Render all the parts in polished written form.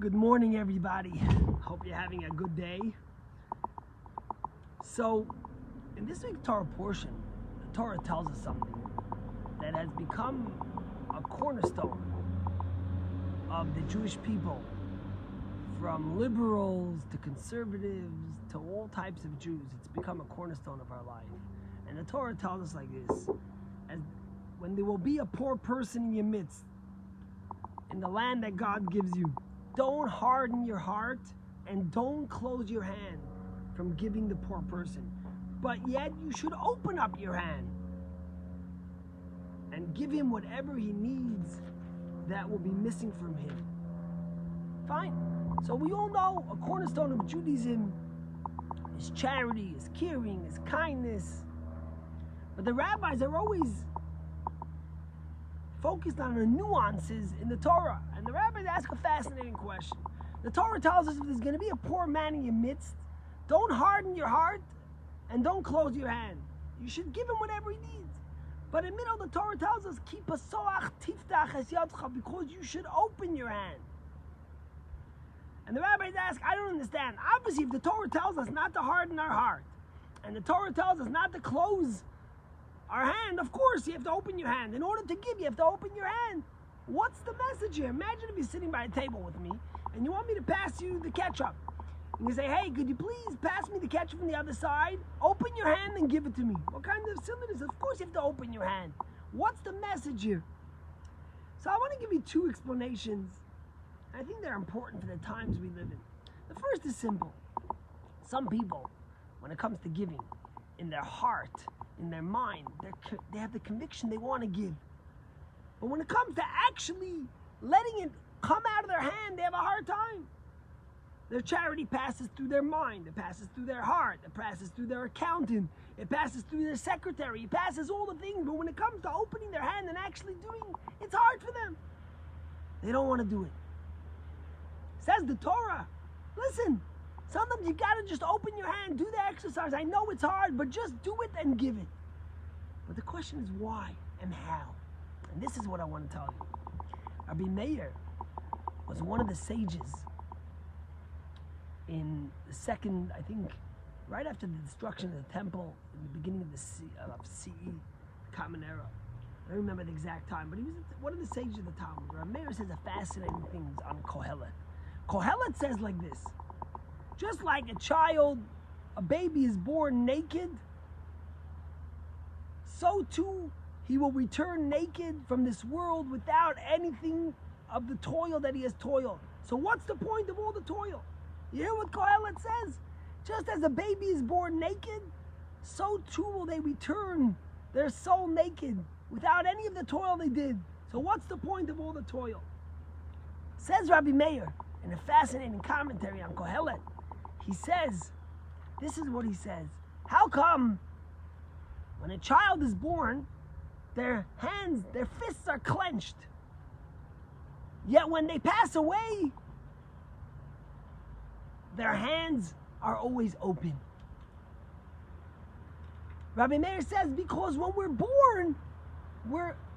Good morning, everybody. Hope you're having a good day. So, in this week's Torah portion, the Torah tells us something that has become a cornerstone of the Jewish people, from liberals to conservatives to all types of Jews. It's become a cornerstone of our life. And the Torah tells us like this: as when there will be a poor person in your midst, in the land that God gives you, don't harden your heart and don't close your hand from giving the poor person. But yet you should open up your hand and give him whatever he needs that will be missing from him. Fine. So we all know a cornerstone of Judaism is charity, is caring, is kindness. But the rabbis are always focused on the nuances in the Torah. And the rabbis ask a fascinating question. The Torah tells us if there's going to be a poor man in your midst, don't harden your heart and don't close your hand. You should give him whatever he needs. But in the middle, the Torah tells us, Ki pasoach tiftach es yadcha, because you should open your hand. And the rabbis ask, I don't understand. Obviously, if the Torah tells us not to harden our heart, and the Torah tells us not to close our hand, of course you have to open your hand. In order to give, you have to open your hand. What's the message here? Imagine if you're sitting by a table with me and you want me to pass you the ketchup. And you say, hey, could you please pass me the ketchup from the other side? Open your hand and give it to me. What kind of silliness? Of course you have to open your hand. What's the message here? So I want to give you two explanations. I think they're important for the times we live in. The first is simple. Some people, when it comes to giving, in their heart, in their mind, they have the conviction they want to give. But when it comes to actually letting it come out of their hand, they have a hard time. Their charity passes through their mind, it passes through their heart, it passes through their accountant, it passes through their secretary, it passes all the things, but when it comes to opening their hand and actually doing, it's hard for them. They don't want to do it. Says the Torah, listen, sometimes you gotta just open your hand, do the exercise. I know it's hard, but just do it and give it. But the question is why and how? And this is what I want to tell you. Rabbi Meir was one of the sages in the second, I think, right after the destruction of the temple, in the beginning of the CE, the Common Era. I don't remember the exact time, but he was one of the sages of the Talmud. Rabbi Meir says a fascinating thing on Kohelet. Kohelet says like this: just like a child, a baby is born naked, so too he will return naked from this world without anything of the toil that he has toiled. So what's the point of all the toil? You hear what Kohelet says? Just as a baby is born naked, so too will they return their soul naked without any of the toil they did. So what's the point of all the toil? Says Rabbi Meir in a fascinating commentary on Kohelet. He says, this is what he says: how come when a child is born, their hands, their fists are clenched, yet when they pass away, their hands are always open? Rabbi Meir says, because when we're born,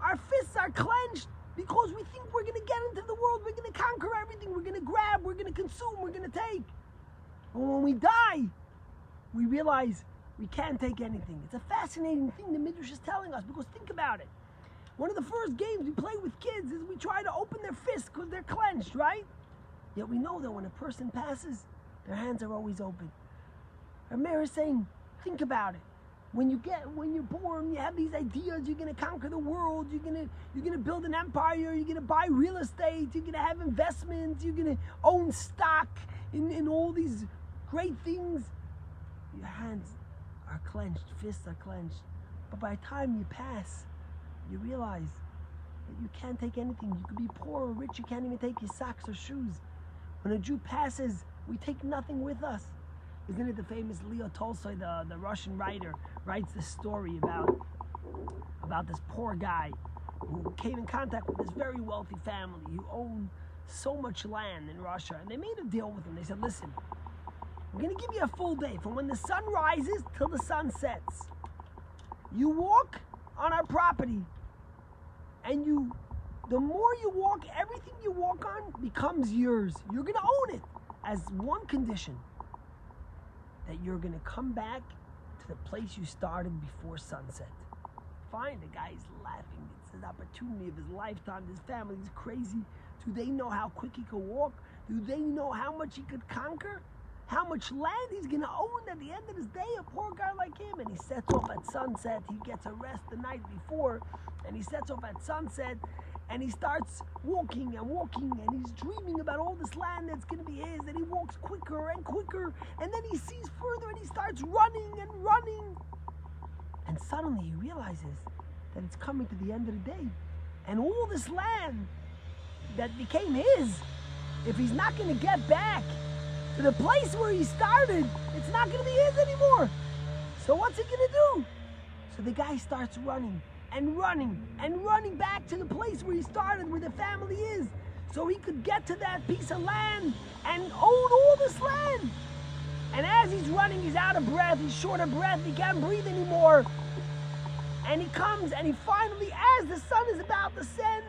our fists are clenched because we think we're going to get into the world, we're going to conquer everything, we're going to grab, we're going to consume, we're going to take. But when we die, we realize we can't take anything. It's a fascinating thing the Midrash is telling us, because think about it. One of the first games we play with kids is we try to open their fists because they're clenched, right? Yet we know that when a person passes, their hands are always open. Our mayor is saying, think about it. When you're born, you have these ideas, you're going to conquer the world, you're going to build an empire, you're going to buy real estate, you're going to have investments, you're going to own stock in all these great things. Your hands are clenched, fists are clenched. But by the time you pass, you realize that you can't take anything. You could be poor or rich, you can't even take your socks or shoes. When a Jew passes, we take nothing with us. Isn't it the famous Leo Tolstoy, the Russian writer, writes this story about this poor guy who came in contact with this very wealthy family who owned so much land in Russia. And they made a deal with him. They said, listen, we're going to give you a full day from when the sun rises till the sun sets. You walk on our property and you The more you walk, everything you walk on becomes yours. You're going to own it as one condition, that you're going to come back to the place you started before sunset. Fine, the guy's laughing. It's his opportunity of his lifetime. His family's crazy. Do they know how quick he could walk? Do they know how much he could conquer? How much land he's going to own at the end of his day? A poor guy like him. And he sets off at sunset. He gets a rest the night before. And he sets off at sunset. And he starts walking and walking. And he's dreaming about all this land that's going to be his. And he walks quicker and quicker. And then he sees further and he starts running and running. And suddenly he realizes that it's coming to the end of the day. And all this land that became his, if he's not going to get back to the place where he started, it's not going to be his anymore. So what's he going to do? So the guy starts running and running and running back to the place where he started, where the family is, so he could get to that piece of land and own all this land. And as he's running, he's out of breath, he's short of breath, he can't breathe anymore. And he comes and he finally, as the sun is about to set,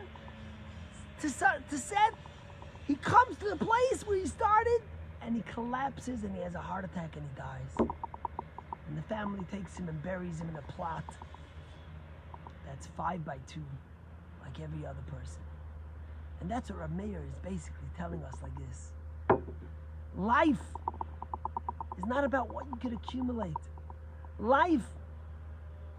he comes to the place where he started, and he collapses and he has a heart attack and he dies. And the family takes him and buries him in a plot that's 5 by 2, like every other person. And that's what Rav Meir is basically telling us like this. Life is not about what you could accumulate. Life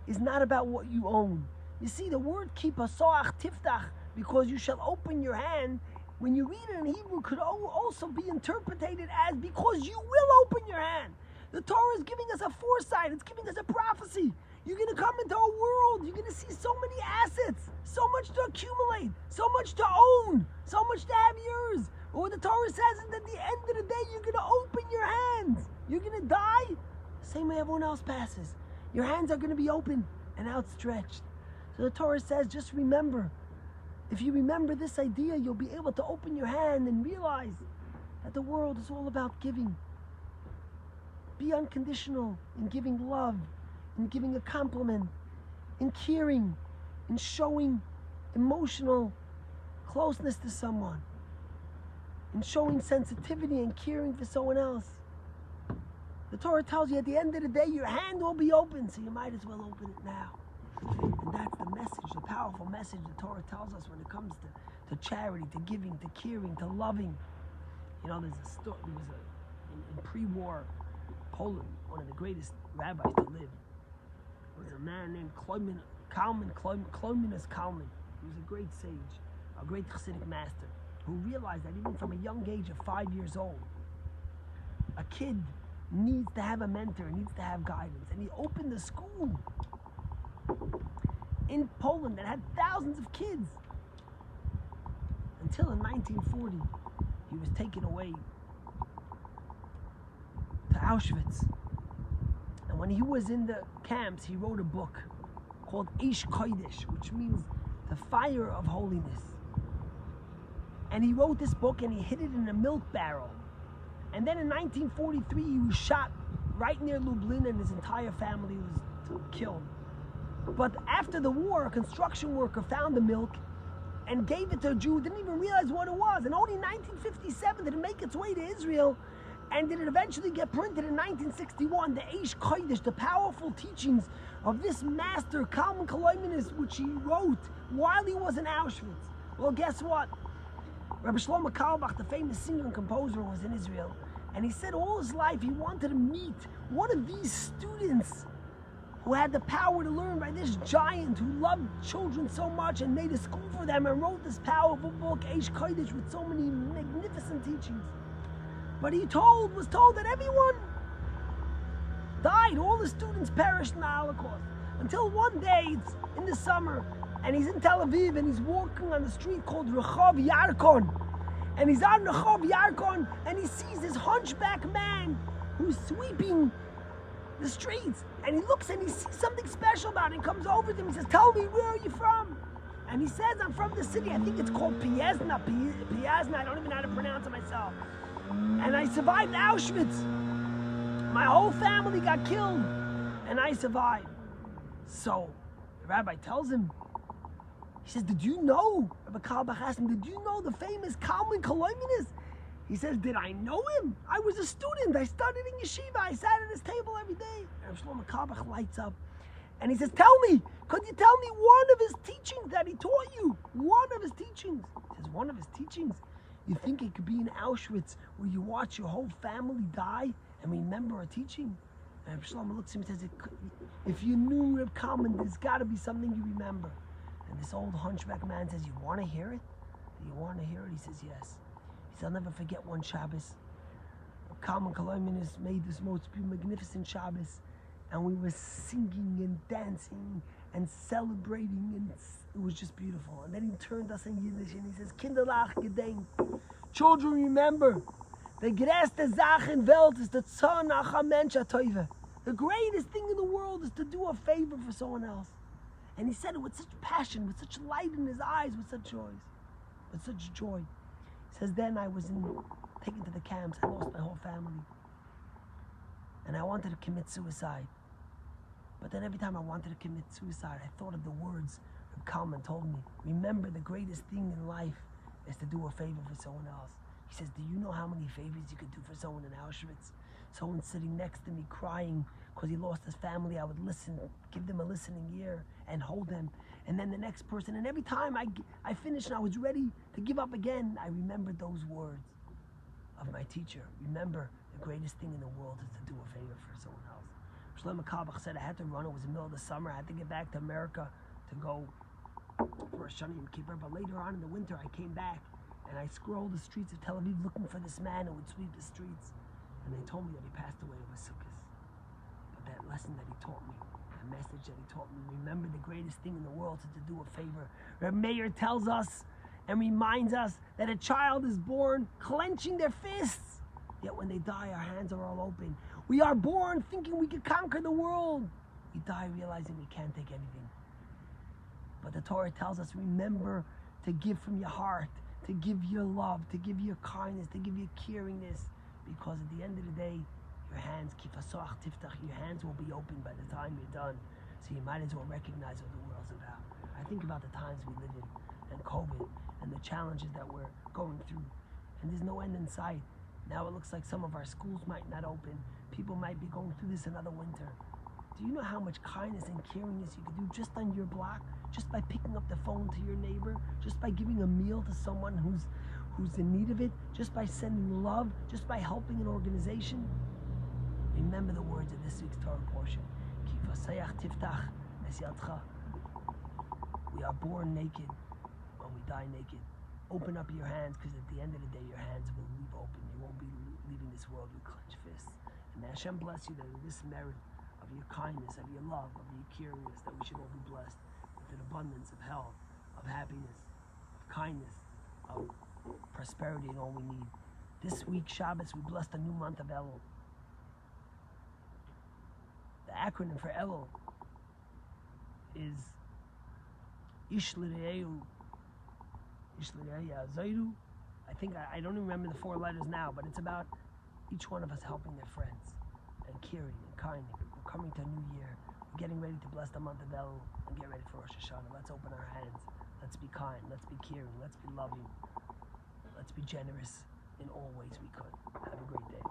is not about what you own. You see, the word kipasoach tiftach, because you shall open your hand, when you read it in Hebrew, could also be interpreted as because you will open your hand. The Torah is giving us a foresight. It's giving us a prophecy. You're going to come into a world. You're going to see so many assets, so much to accumulate, so much to own, so much to have yours. But what the Torah says is that at the end of the day, you're going to open your hands. You're going to die the same way everyone else passes. Your hands are going to be open and outstretched. So the Torah says, just remember, if you remember this idea, you'll be able to open your hand and realize that the world is all about giving. Be unconditional in giving love, in giving a compliment, in caring, in showing emotional closeness to someone, in showing sensitivity and caring for someone else. The Torah tells you at the end of the day, your hand will be open, so you might as well open it now. And that's the message, the powerful message the Torah tells us when it comes to charity, to giving, to caring, to loving. You know, there's a story, in pre-war Poland, one of the greatest rabbis to live was a man named Cleunus Kalman. He was a great sage, a great Hasidic master, who realized that even from a young age of 5 years old, a kid needs to have a mentor, needs to have guidance. And he opened a school in Poland that had thousands of kids. Until in 1940, he was taken away to Auschwitz. And when he was in the camps, he wrote a book called Eish Kodesh, which means the fire of holiness. And he wrote this book and he hid it in a milk barrel. And then in 1943, he was shot right near Lublin and his entire family was killed. But after the war, a construction worker found the milk and gave it to a Jew who didn't even realize what it was. And only in 1957 did it make its way to Israel, and did it eventually get printed in 1961, the Eish Kodesh, the powerful teachings of this master, Common Columnist, which he wrote while he was in Auschwitz. Well, guess what? Rabbi Kalbach, the famous singer and composer, was in Israel, and he said all his life he wanted to meet one of these students who had the power to learn by this giant who loved children so much and made a school for them and wrote this powerful book, Eish Kodesh, with so many magnificent teachings. But he was told that everyone died, all the students perished in the Holocaust. Until one day, it's in the summer, and he's in Tel Aviv, and he's walking on the street called Rehov Yarkon. And he's on Rehov Yarkon, and he sees this hunchback man who's sweeping the streets. And he looks and he sees something special about it, and comes over to him and says, "Tell me, where are you from?" And he says, "I'm from the city, I think it's called Piazna, I don't even know how to pronounce it myself. And I survived Auschwitz. My whole family got killed, and I survived." So the rabbi tells him, He says, did you know? Rabbi Kalbach asked him, did you know the famous Common Columnist? He says, did I know him? I was a student. I studied in yeshiva. I sat at his table every day. And Rabbi Kalbach lights up. And he says, tell me, could you tell me one of his teachings that he taught you? One of his teachings. He says, one of his teachings? You think it could be in Auschwitz where you watch your whole family die and remember a teaching? And Rabbi looks at him and says, if you knew Reb Kalman, there's got to be something you remember. And this old hunchback man says, you want to hear it? Do you want to hear it? He says, yes. He says, I'll never forget one Shabbos. Common Columnist made this most magnificent Shabbos, and we were singing and dancing and celebrating, and it was just beautiful. And then he turned us in Yiddish and he says, Kinderlach gedenk. Children, remember, the größte Sache in Welt is the Tzon nach a Mensch a Teuve. The greatest thing in the world is to do a favor for someone else. And he said it with such passion, with such light in his eyes, with such joy. He says, then I was taken to the camps. I lost my whole family. And I wanted to commit suicide. But then every time I wanted to commit suicide, I thought of the words Reb Kalman told me. Remember, the greatest thing in life is to do a favor for someone else. He says, do you know how many favors you could do for someone in Auschwitz? Someone sitting next to me crying because he lost his family. I would listen, give them a listening ear and hold them. And then the next person. And every time I finished and I was ready to give up again, I remembered those words of my teacher. Remember, the greatest thing in the world is to do a favor for someone else. Rabbi Kalbach said I had to run. It was the middle of the summer. I had to get back to America to go for a Shani and Kippur. But later on in the winter, I came back and I scrolled the streets of Tel Aviv looking for this man who would sweep the streets. And they told me that he passed away over Sukkot. But that lesson that he taught me, that message that he taught me, remember the greatest thing in the world is to do a favor. Rabbi Meir tells us and reminds us that a child is born clenching their fists. Yet when they die, our hands are all open. We are born thinking we can conquer the world. We die realizing we can't take anything. But the Torah tells us, remember to give from your heart, to give your love, to give your kindness, to give your caringness. Because at the end of the day, your hands, kifasach tiftach, your hands will be open by the time you're done. So you might as well recognize what the world's about. I think about the times we live in, and COVID, and the challenges that we're going through. And there's no end in sight. Now it looks like some of our schools might not open. People might be going through this another winter. Do you know how much kindness and caringness you can do just on your block? Just by picking up the phone to your neighbor? Just by giving a meal to someone who's in need of it? Just by sending love? Just by helping an organization? Remember the words of this week's Torah portion. We are born naked when we die naked. Open up your hands, because at the end of the day, your hands will leave open. You won't be leaving this world with clenched fists. And may Hashem bless you that in this merit of your kindness, of your love, of your caringness, that we should all be blessed with an abundance of health, of happiness, of kindness, of prosperity and all we need. This week, Shabbos, we blessed a new month of Elul. The acronym for Elul is Ishlireu. I think I don't even remember the 4 letters now, but it's about each one of us helping their friends and caring and kind. We're coming to a new year. We're getting ready to bless the month of Elul and get ready for Rosh Hashanah. Let's open our hands. Let's be kind. Let's be caring. Let's be loving. Let's be generous in all ways we could. Have a great day.